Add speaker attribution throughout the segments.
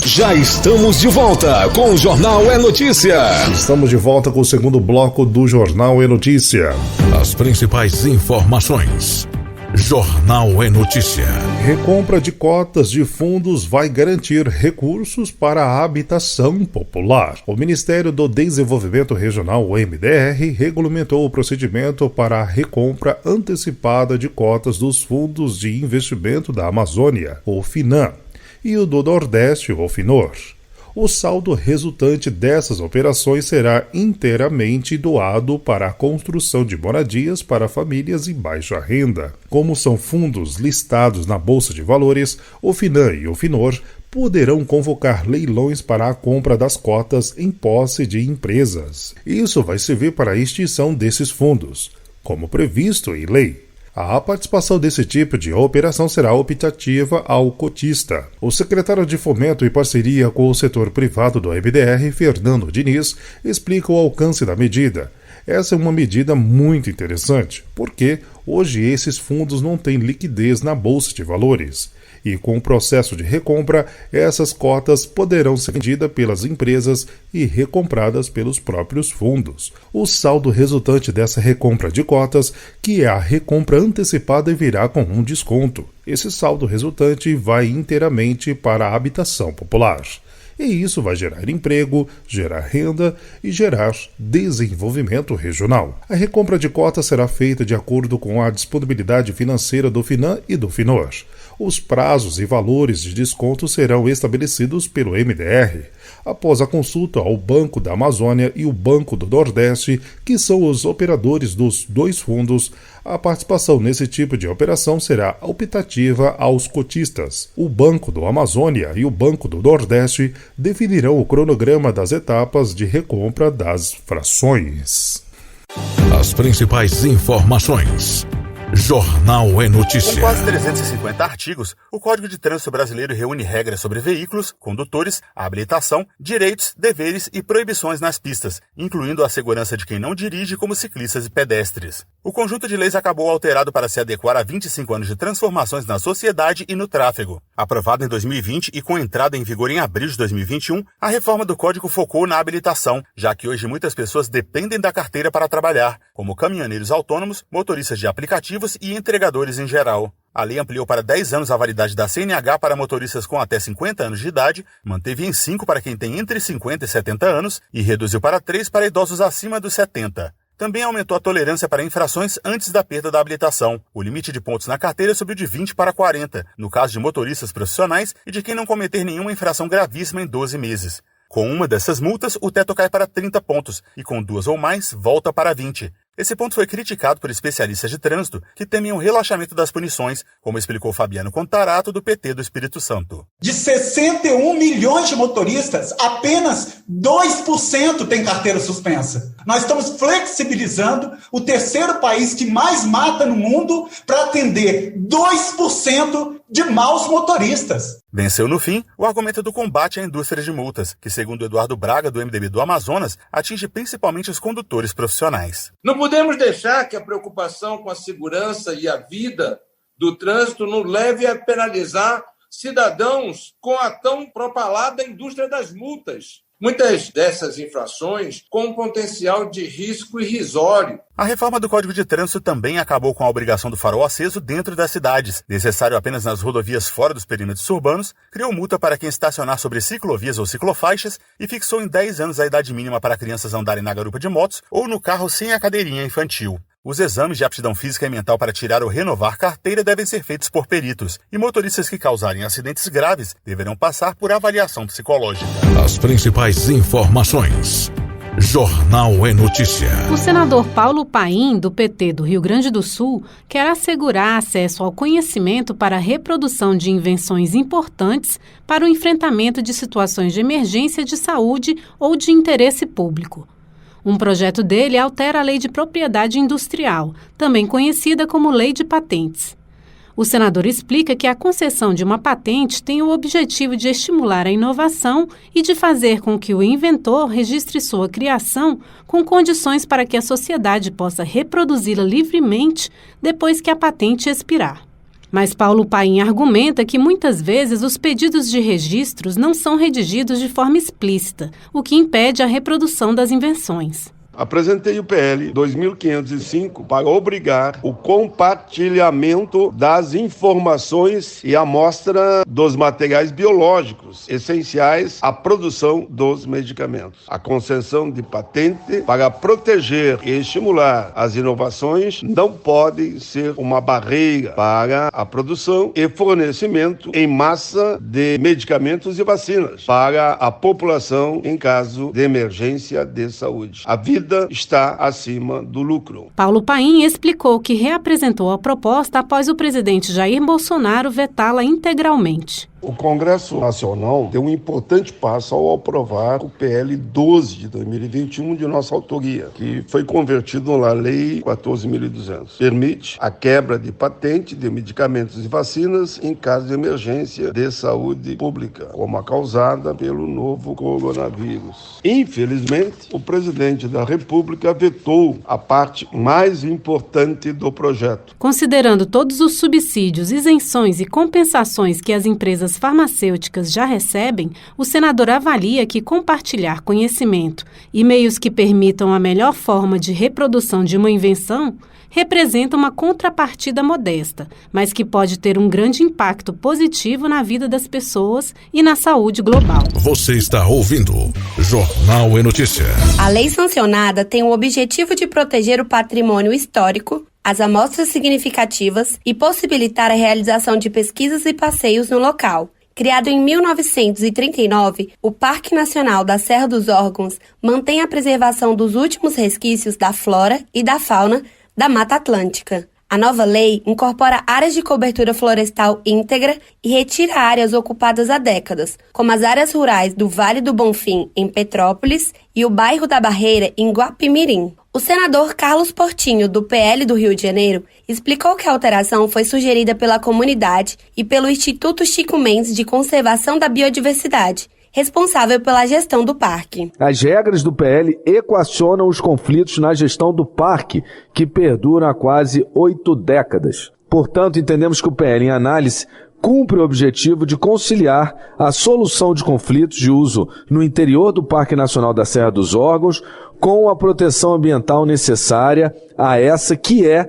Speaker 1: Já estamos de volta com o Jornal É Notícia.
Speaker 2: Estamos de volta com o segundo bloco do Jornal É Notícia.
Speaker 3: As principais informações. Jornal É Notícia.
Speaker 2: Recompra de cotas de fundos vai garantir recursos para a habitação popular. O Ministério do Desenvolvimento Regional, o MDR, regulamentou o procedimento para a recompra antecipada de cotas dos fundos de investimento da Amazônia, o FINAM, e o do Nordeste, o FINOR. O saldo resultante dessas operações será inteiramente doado para a construção de moradias para famílias em baixa renda. Como são fundos listados na Bolsa de Valores, o FINAM e o FINOR poderão convocar leilões para a compra das cotas em posse de empresas. Isso vai servir para a extinção desses fundos, como previsto em lei. A participação desse tipo de operação será optativa ao cotista. O secretário de Fomento, em parceria com o setor privado do MDR, Fernando Diniz, explica o alcance da medida. Essa é uma medida muito interessante, porque hoje esses fundos não têm liquidez na Bolsa de Valores. E com o processo de recompra, essas cotas poderão ser vendidas pelas empresas e recompradas pelos próprios fundos. O saldo resultante dessa recompra de cotas, que é a recompra antecipada, virá com um desconto. Esse saldo resultante vai inteiramente para a habitação popular. E isso vai gerar emprego, gerar renda e gerar desenvolvimento regional. A recompra de cotas será feita de acordo com a disponibilidade financeira do FINAM e do FINOR. Os prazos e valores de desconto serão estabelecidos pelo MDR, após a consulta ao Banco da Amazônia e o Banco do Nordeste, que são os operadores dos dois fundos. A participação nesse tipo de operação será optativa aos cotistas. O Banco do Amazônia e o Banco do Nordeste definirão o cronograma das etapas de recompra das frações.
Speaker 3: As principais informações. Jornal É Notícia.
Speaker 4: Com quase 350 artigos, o Código de Trânsito Brasileiro reúne regras sobre veículos, condutores, habilitação, direitos, deveres e proibições nas pistas, incluindo a segurança de quem não dirige, como ciclistas e pedestres. O conjunto de leis acabou alterado para se adequar a 25 anos de transformações na sociedade e no tráfego. Aprovado em 2020 e com entrada em vigor em abril de 2021, a reforma do Código focou na habilitação, já que hoje muitas pessoas dependem da carteira para trabalhar, como caminhoneiros autônomos, motoristas de aplicativos e entregadores em geral. A lei ampliou para 10 anos a validade da CNH para motoristas com até 50 anos de idade, manteve em 5 para quem tem entre 50 e 70 anos e reduziu para 3 para idosos acima dos 70. Também aumentou a tolerância para infrações antes da perda da habilitação. O limite de pontos na carteira subiu de 20 para 40, no caso de motoristas profissionais e de quem não cometer nenhuma infração gravíssima em 12 meses. Com uma dessas multas, o teto cai para 30 pontos e com 2 ou mais, volta para 20. Esse ponto foi criticado por especialistas de trânsito que temem um relaxamento das punições, como explicou Fabiano Contarato, do PT do Espírito Santo.
Speaker 5: De 61 milhões de motoristas, apenas 2% tem carteira suspensa. Nós estamos flexibilizando o terceiro país que mais mata no mundo para atender 2% de maus motoristas.
Speaker 4: Venceu no fim o argumento do combate à indústria de multas, que, segundo Eduardo Braga, do MDB do Amazonas, atinge principalmente os condutores profissionais.
Speaker 6: Não podemos deixar que a preocupação com a segurança e a vida do trânsito nos leve a penalizar cidadãos com a tão propalada indústria das multas. Muitas dessas infrações com um potencial de risco irrisório.
Speaker 4: A reforma do Código de Trânsito também acabou com a obrigação do farol aceso dentro das cidades, necessário apenas nas rodovias fora dos perímetros urbanos, criou multa para quem estacionar sobre ciclovias ou ciclofaixas e fixou em 10 anos a idade mínima para crianças andarem na garupa de motos ou no carro sem a cadeirinha infantil. Os exames de aptidão física e mental para tirar ou renovar carteira devem ser feitos por peritos, e motoristas que causarem acidentes graves deverão passar por avaliação psicológica.
Speaker 3: As principais informações. Jornal É Notícia.
Speaker 7: O senador Paulo Paim, do PT do Rio Grande do Sul, quer assegurar acesso ao conhecimento para a reprodução de invenções importantes para o enfrentamento de situações de emergência de saúde ou de interesse público. Um projeto dele altera a Lei de Propriedade Industrial, também conhecida como Lei de Patentes. O senador explica que a concessão de uma patente tem o objetivo de estimular a inovação e de fazer com que o inventor registre sua criação com condições para que a sociedade possa reproduzi-la livremente depois que a patente expirar. Mas Paulo Paim argumenta que muitas vezes os pedidos de registros não são redigidos de forma explícita, o que impede a reprodução das invenções.
Speaker 8: Apresentei o PL 2505 para obrigar o compartilhamento das informações e amostra dos materiais biológicos essenciais à produção dos medicamentos. A concessão de patente para proteger e estimular as inovações não pode ser uma barreira para a produção e fornecimento em massa de medicamentos e vacinas para a população em caso de emergência de saúde. A vida está acima do lucro.
Speaker 7: Paulo Paim explicou que reapresentou a proposta após o presidente Jair Bolsonaro vetá-la integralmente.
Speaker 8: O Congresso Nacional deu um importante passo ao aprovar o PL 12 de 2021 de nossa autoria, que foi convertido na Lei 14.200. Permite a quebra de patente de medicamentos e vacinas em caso de emergência de saúde pública, como a causada pelo novo coronavírus. Infelizmente, o presidente da República vetou a parte mais importante do projeto.
Speaker 7: Considerando todos os subsídios, isenções e compensações que as empresas farmacêuticas já recebem, o senador avalia que compartilhar conhecimento e meios que permitam a melhor forma de reprodução de uma invenção representa uma contrapartida modesta, mas que pode ter um grande impacto positivo na vida das pessoas e na saúde global.
Speaker 3: Você está ouvindo Jornal é Notícia.
Speaker 9: A lei sancionada tem o objetivo de proteger o patrimônio histórico, as amostras significativas e possibilitar a realização de pesquisas e passeios no local. Criado em 1939, o Parque Nacional da Serra dos Órgãos mantém a preservação dos últimos resquícios da flora e da fauna da Mata Atlântica. A nova lei incorpora áreas de cobertura florestal íntegra e retira áreas ocupadas há décadas, como as áreas rurais do Vale do Bonfim, em Petrópolis, e o bairro da Barreira, em Guapimirim. O senador Carlos Portinho, do PL do Rio de Janeiro, explicou que a alteração foi sugerida pela comunidade e pelo Instituto Chico Mendes de Conservação da Biodiversidade, responsável pela gestão do parque.
Speaker 10: As regras do PL equacionam os conflitos na gestão do parque, que perduram há quase 8 décadas. Portanto, entendemos que o PL em análise cumpre o objetivo de conciliar a solução de conflitos de uso no interior do Parque Nacional da Serra dos Órgãos com a proteção ambiental necessária a essa que é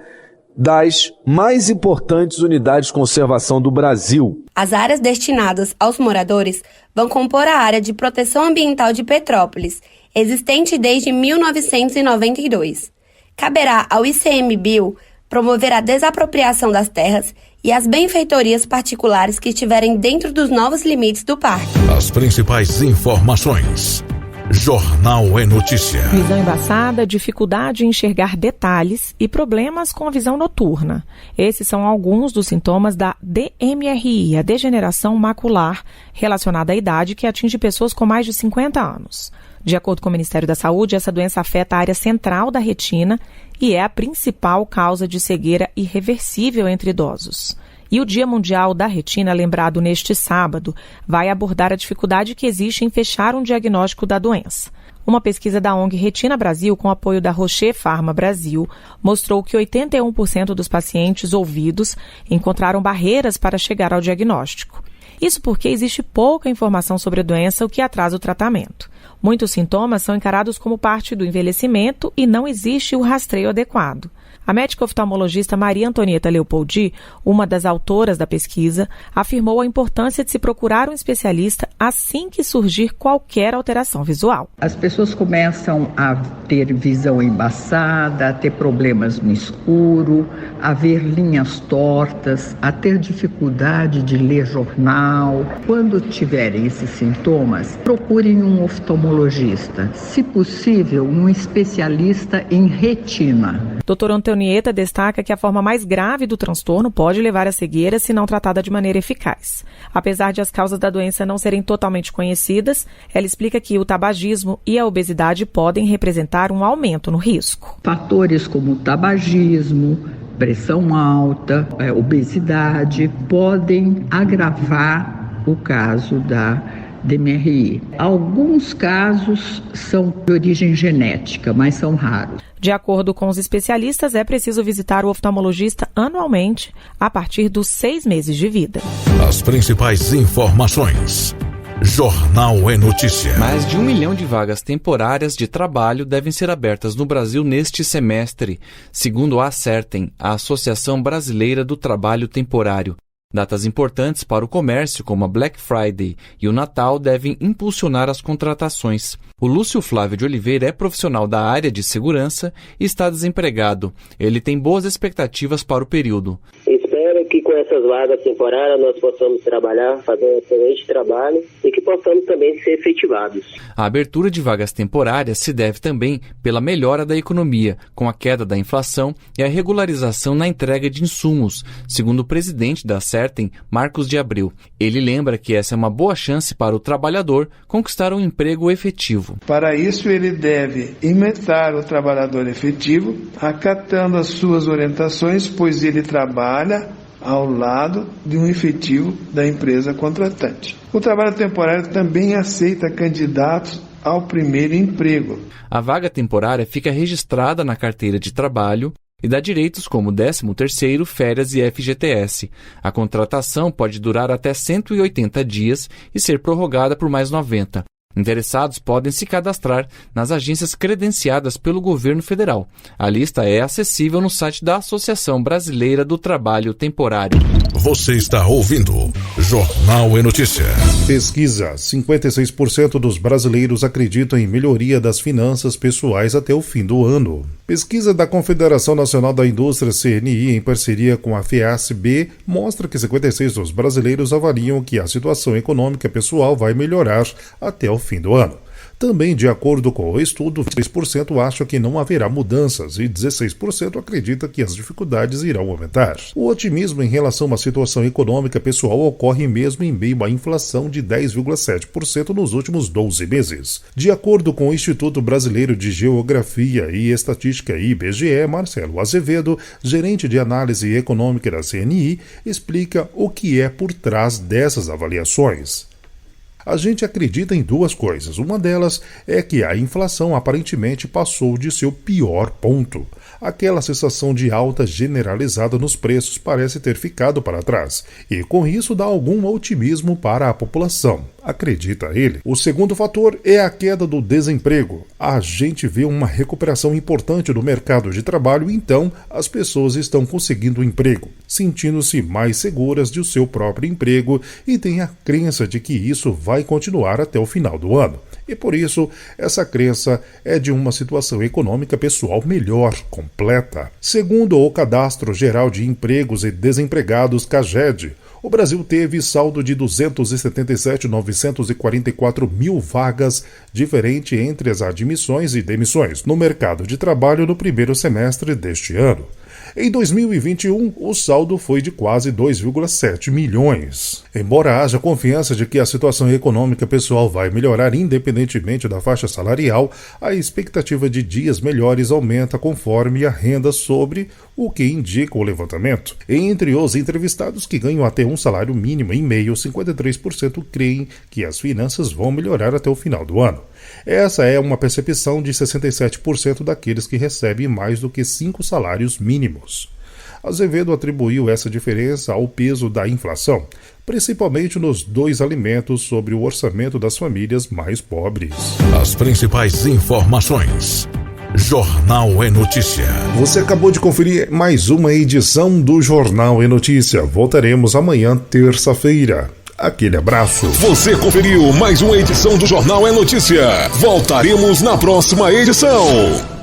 Speaker 10: das mais importantes unidades de conservação do Brasil.
Speaker 9: As áreas destinadas aos moradores vão compor a área de proteção ambiental de Petrópolis, existente desde 1992. Caberá ao ICMBio promover a desapropriação das terras e as benfeitorias particulares que estiverem dentro dos novos limites do parque.
Speaker 3: As principais informações. Jornal é Notícia.
Speaker 11: Visão embaçada, dificuldade em enxergar detalhes e problemas com a visão noturna. Esses são alguns dos sintomas da DMRI, a degeneração macular, relacionada à idade que atinge pessoas com mais de 50 anos. De acordo com o Ministério da Saúde, essa doença afeta a área central da retina e é a principal causa de cegueira irreversível entre idosos. E o Dia Mundial da Retina, lembrado neste sábado, vai abordar a dificuldade que existe em fechar um diagnóstico da doença. Uma pesquisa da ONG Retina Brasil, com apoio da Rocher Pharma Brasil, mostrou que 81% dos pacientes ouvidos encontraram barreiras para chegar ao diagnóstico. Isso porque existe pouca informação sobre a doença, o que atrasa o tratamento. Muitos sintomas são encarados como parte do envelhecimento e não existe o rastreio adequado. A médica oftalmologista Maria Antonieta Leopoldi, uma das autoras da pesquisa, afirmou a importância de se procurar um especialista assim que surgir qualquer alteração visual.
Speaker 12: As pessoas começam a ter visão embaçada, a ter problemas no escuro, a ver linhas tortas, a ter dificuldade de ler jornal. Quando tiverem esses sintomas, procurem um oftalmologista, se possível, um especialista em retina.
Speaker 11: Dr. Antonieta destaca que a forma mais grave do transtorno pode levar à cegueira se não tratada de maneira eficaz. Apesar de as causas da doença não serem totalmente conhecidas, ela explica que o tabagismo e a obesidade podem representar um aumento no risco.
Speaker 12: Fatores como tabagismo, pressão alta, obesidade podem agravar o caso da DMRI. Alguns casos são de origem genética, mas são raros.
Speaker 11: De acordo com os especialistas, é preciso visitar o oftalmologista anualmente, a partir dos 6 meses de vida.
Speaker 3: As principais informações. Jornal é Notícia.
Speaker 13: Mais de 1 milhão de vagas temporárias de trabalho devem ser abertas no Brasil neste semestre, segundo a Acertem, a Associação Brasileira do Trabalho Temporário. Datas importantes para o comércio, como a Black Friday e o Natal, devem impulsionar as contratações. O Lúcio Flávio de Oliveira é profissional da área de segurança e está desempregado. Ele tem boas expectativas para o período.
Speaker 14: Espero que com essas vagas temporárias nós possamos trabalhar, fazer um excelente trabalho e que possamos também ser efetivados.
Speaker 13: A abertura de vagas temporárias se deve também pela melhora da economia, com a queda da inflação e a regularização na entrega de insumos, segundo o presidente da Acertem, Marcos de Abreu. Ele lembra que essa é uma boa chance para o trabalhador conquistar um emprego efetivo.
Speaker 15: Para isso, ele deve imitar o trabalhador efetivo, acatando as suas orientações, pois ele trabalha ao lado de um efetivo da empresa contratante. O trabalho temporário também aceita candidatos ao primeiro emprego.
Speaker 13: A vaga temporária fica registrada na carteira de trabalho e dá direitos como 13º, férias e FGTS. A contratação pode durar até 180 dias e ser prorrogada por mais 90. Interessados podem se cadastrar nas agências credenciadas pelo governo federal. A lista é acessível no site da Associação Brasileira do Trabalho Temporário.
Speaker 3: Você está ouvindo Jornal é Notícia.
Speaker 2: Pesquisa: 56% dos brasileiros acreditam em melhoria das finanças pessoais até o fim do ano. Pesquisa da Confederação Nacional da Indústria, CNI, em parceria com a FEASB, mostra que 56% dos brasileiros avaliam que a situação econômica pessoal vai melhorar até o fim do ano. Também, de acordo com o estudo, 6% acham que não haverá mudanças e 16% acredita que as dificuldades irão aumentar. O otimismo em relação à situação econômica pessoal ocorre mesmo em meio à inflação de 10,7% nos últimos 12 meses. De acordo com o Instituto Brasileiro de Geografia e Estatística IBGE, Marcelo Azevedo, gerente de análise econômica da CNI, explica o que é por trás dessas avaliações. A gente acredita em duas coisas. Uma delas é que a inflação aparentemente passou de seu pior ponto. Aquela sensação de alta generalizada nos preços parece ter ficado para trás, e com isso dá algum otimismo para a população, acredita ele. O segundo fator é a queda do desemprego. A gente vê uma recuperação importante do mercado de trabalho, então as pessoas estão conseguindo emprego, sentindo-se mais seguras de seu próprio emprego e têm a crença de que isso vai continuar até o final do ano. E por isso, essa crença é de uma situação econômica pessoal melhor, completa. Segundo o Cadastro Geral de Empregos e Desempregados, CAGED, o Brasil teve saldo de 277.944 mil vagas, diferente entre as admissões e demissões, no mercado de trabalho no primeiro semestre deste ano. Em 2021, o saldo foi de quase 2,7 milhões. Embora haja confiança de que a situação econômica pessoal vai melhorar independentemente da faixa salarial, a expectativa de dias melhores aumenta conforme a renda, sobre o que indica o levantamento. Entre os entrevistados que ganham até um salário mínimo em meio, 53% creem que as finanças vão melhorar até o final do ano. Essa é uma percepção de 67% daqueles que recebem mais do que 5 salários mínimos. Azevedo atribuiu essa diferença ao peso da inflação, principalmente nos 2 alimentos, sobre o orçamento das famílias mais pobres.
Speaker 3: As principais informações. Jornal é Notícia.
Speaker 2: Você acabou de conferir mais uma edição do Jornal é Notícia. Voltaremos amanhã, terça-feira. Aquele abraço.
Speaker 1: Você conferiu mais uma edição do Jornal é Notícia. Voltaremos na próxima edição.